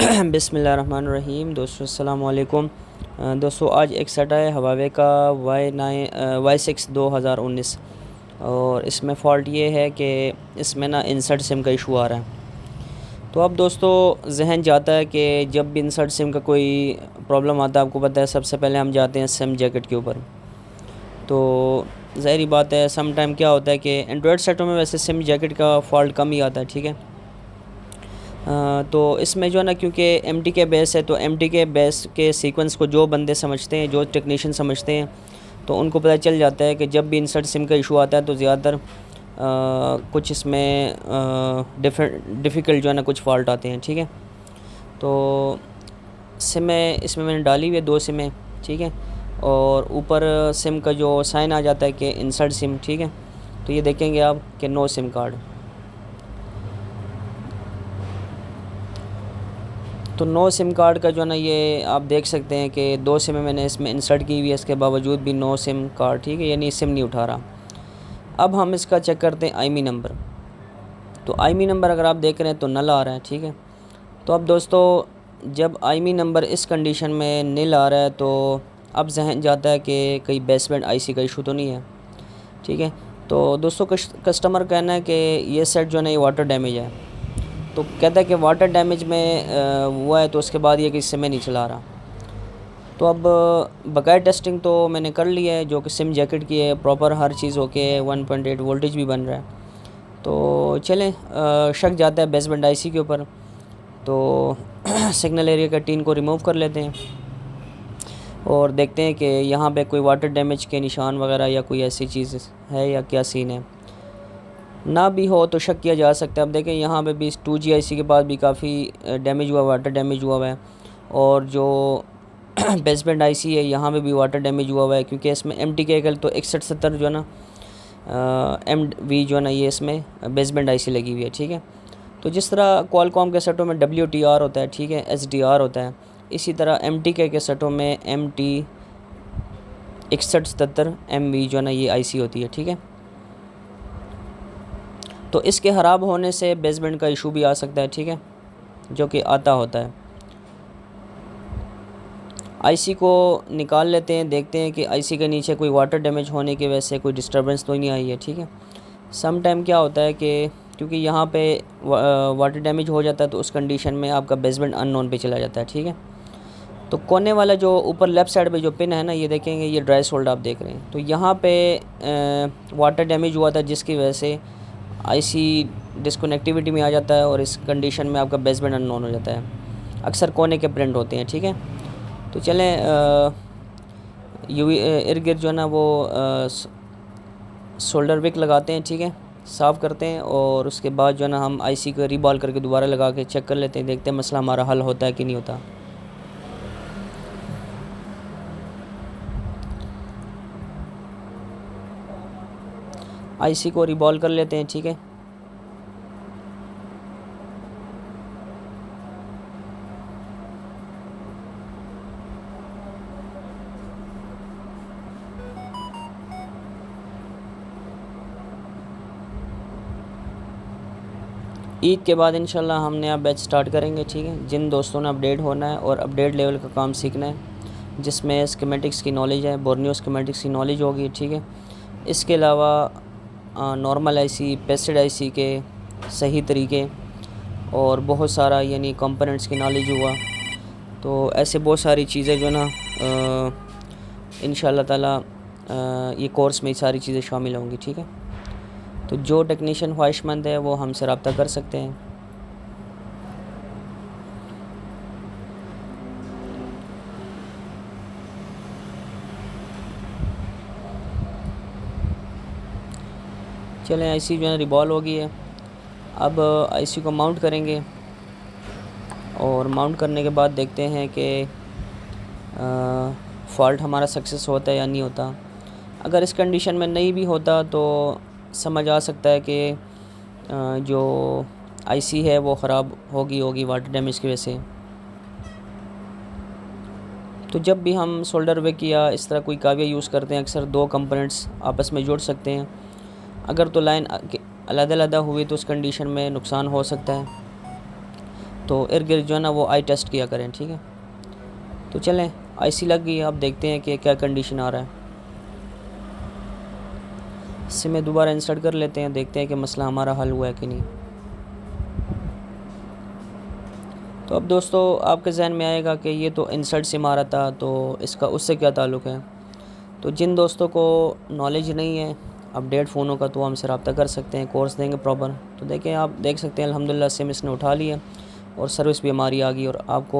बिस्मिल्लाहिर्रहमानिर्रहीम। दोस्तों अस्सलाम वालेकुम। दोस्तों आज एक सेट है हवावे का Y6 2019 और इसमें फ़ॉल्ट ये है कि इसमें ना इंसर्ट सिम का इशू आ रहा है। तो अब दोस्तों जहन जाता है कि जब भी इंसर्ट सिम का कोई प्रॉब्लम आता है, आपको पता है सबसे पहले हम जाते हैं सिम जैकेट के ऊपर। तो ज़ाहिर बात है सम टाइम क्या होता है कि एंड्रॉयड सेटों में वैसे सिम जैकेट का फ़ॉल्ट कम ही आता है, ठीक है। तो इसमें जो है ना, क्योंकि एमटी के बेस है, तो एमटी के बेस के सीक्वेंस को जो बंदे समझते हैं, जो टेक्नीशियन समझते हैं, तो उनको पता चल जाता है कि जब भी इंसर्ट सिम का इशू आता है तो ज़्यादातर कुछ इसमें डिफ़िकल्ट जो है ना कुछ फ़ॉल्ट आते हैं, ठीक है। तो सिमें इसमें मैंने डाली हुई है 2 सिमें, ठीक है। और ऊपर सिम का जो साइन आ जाता है कि इंसर्ट सिम, ठीक है। तो ये देखेंगे आप कि नो सिम कार्ड। तो नो सिम कार्ड का जो है ना, ये आप देख सकते हैं कि 2 सिमें मैंने इसमें इंसर्ट की हुई है, इसके बावजूद भी नो सिम कार्ड, ठीक है, यानी सिम नहीं उठा रहा। अब हम इसका चेक करते हैं आईमी नंबर। तो आईमी नंबर अगर आप देख रहे हैं तो नल आ रहा है, ठीक है। तो अब दोस्तों जब आईमी नंबर इस कंडीशन में नील आ रहा है तो अब जहन जाता है कि कहीं बेसबैंड आईसी का इशू तो नहीं है, ठीक है। तो दोस्तों कस्टमर कहना है कि ये सेट जो है ना ये वाटर डैमेज है। तो कहता है कि वाटर डैमेज में हुआ है, तो उसके बाद ये कि सिम नहीं चला रहा। तो अब बकाया टेस्टिंग तो मैंने कर ली है, जो कि सिम जैकेट की है, प्रॉपर हर चीज़ ओके है, 1.8 वोल्टेज भी बन रहा है। तो चलें, शक जाता है बेसबैंड आईसी के ऊपर, तो सिग्नल एरिया का टीन को रिमूव कर लेते हैं और देखते हैं कि यहाँ पे कोई वाटर डैमेज के निशान वगैरह या कोई ऐसी चीज़ है या क्या सीन है। ना भी हो तो शक किया जा सकता है। अब देखें यहाँ पे भी 2G IC के पास भी काफ़ी डैमेज हुआ, वाटर डैमेज हुआ है। और जो बेसबैंड आईसी है यहाँ पे भी वाटर डैमेज हुआ है, क्योंकि इसमें MT तो 6170 जो है ना MV जो है ना, ये इसमें बेसबैंड आईसी लगी हुई है, ठीक है। तो जिस तरह क्वालकॉम के सेटों में WTR होता है, ठीक है, SDR होता है, इसी तरह MTK के सेटों में MT 6170 MV जो है ना ये आईसी होती है, ठीक है। तो इसके ख़राब होने से बेसबैंड का इशू भी आ सकता है, ठीक है, जो कि आता होता है। आईसी को निकाल लेते हैं, देखते हैं कि आईसी के नीचे कोई वाटर डैमेज होने की वजह से कोई डिस्टर्बेंस तो नहीं आई है, ठीक है। सम टाइम क्या होता है कि क्योंकि यहाँ पे वाटर डैमेज हो जाता है, तो उस कंडीशन में आपका बेसबैंड अननोन पे चला जाता है, ठीक है। तो कोने वाला जो ऊपर लेफ़्ट साइड पे जो पिन है ना, ये देखेंगे, ये ड्राई सोल्ड आप देख रहे हैं। तो यहाँ पे वाटर डैमेज हुआ था, जिसकी वजह से आईसी डिस्कनेक्टिविटी में आ जाता है और इस कंडीशन में आपका बेसबैंड अननोन हो जाता है। अक्सर कोने के प्रिंट होते हैं, ठीक है। तो चलें, यूवी इर्द गिर्द जो है ना वो सोल्डर विक लगाते हैं, ठीक है, साफ़ करते हैं और उसके बाद जो है ना हम आईसी को रीबॉल करके दोबारा लगा के चेक कर लेते हैं, देखते हैं मसला हमारा हल होता है कि नहीं होता। आईसी को रीबॉल कर लेते हैं, ठीक है। ईद के बाद इंशाल्लाह हम नया बैच स्टार्ट करेंगे, ठीक है। जिन दोस्तों ने अपडेट होना है और अपडेट लेवल का काम सीखना है, जिसमें स्कीमेटिक्स की नॉलेज है, बोर्नियो स्कीमेटिक्स की नॉलेज होगी, ठीक है। इसके अलावा नॉर्मल आईसी, पेस्टेड आईसी के सही तरीके और बहुत सारा यानी कंपोनेंट्स की नॉलेज हुआ, तो ऐसे बहुत सारी चीज़ें जो ना इंशाल्लाह ताला ये कोर्स में सारी चीज़ें शामिल होंगी, ठीक है। तो जो टेक्नीशियन ख्वाहिशमंद है वो हमसे रब्ता कर सकते हैं। चलें, आईसी जो है रिबॉल हो गई है। अब आईसी को माउंट करेंगे और माउंट करने के बाद देखते हैं कि फ़ॉल्ट हमारा सक्सेस होता है या नहीं होता। अगर इस कंडीशन में नहीं भी होता तो समझ आ सकता है कि जो आईसी है वो ख़राब होगी वाटर डैमेज की वजह से। तो जब भी हम सोल्डर विक या इस तरह कोई काविया यूज़ करते हैं, अक्सर 2 कंपोनेंट्स आपस में जुड़ सकते हैं। अगर तो लाइन अलग-अलग हुई तो उस कंडीशन में नुकसान हो सकता है। तो इर्द गिर्द जो है ना वो आई टेस्ट किया करें, ठीक है। तो चलें, आईसी लग गई है, अब देखते हैं कि क्या कंडीशन आ रहा है। सिम में दोबारा इंसर्ट कर लेते हैं, देखते हैं कि मसला हमारा हल हुआ है कि नहीं। तो अब दोस्तों आपके जहन में आएगा कि ये तो इंसर्ट सिम आ रहा था, तो इसका उससे क्या ताल्लुक़ है। तो जिन दोस्तों को नॉलेज नहीं है अपडेट फ़ोनों का, तो हमसे रब्ता कर सकते हैं, कोर्स देंगे प्रॉपर। तो देखें, आप देख सकते हैं अल्हम्दुलिल्लाह सिम इसने उठा लिया और सर्विस भी हमारी आ गई और आपको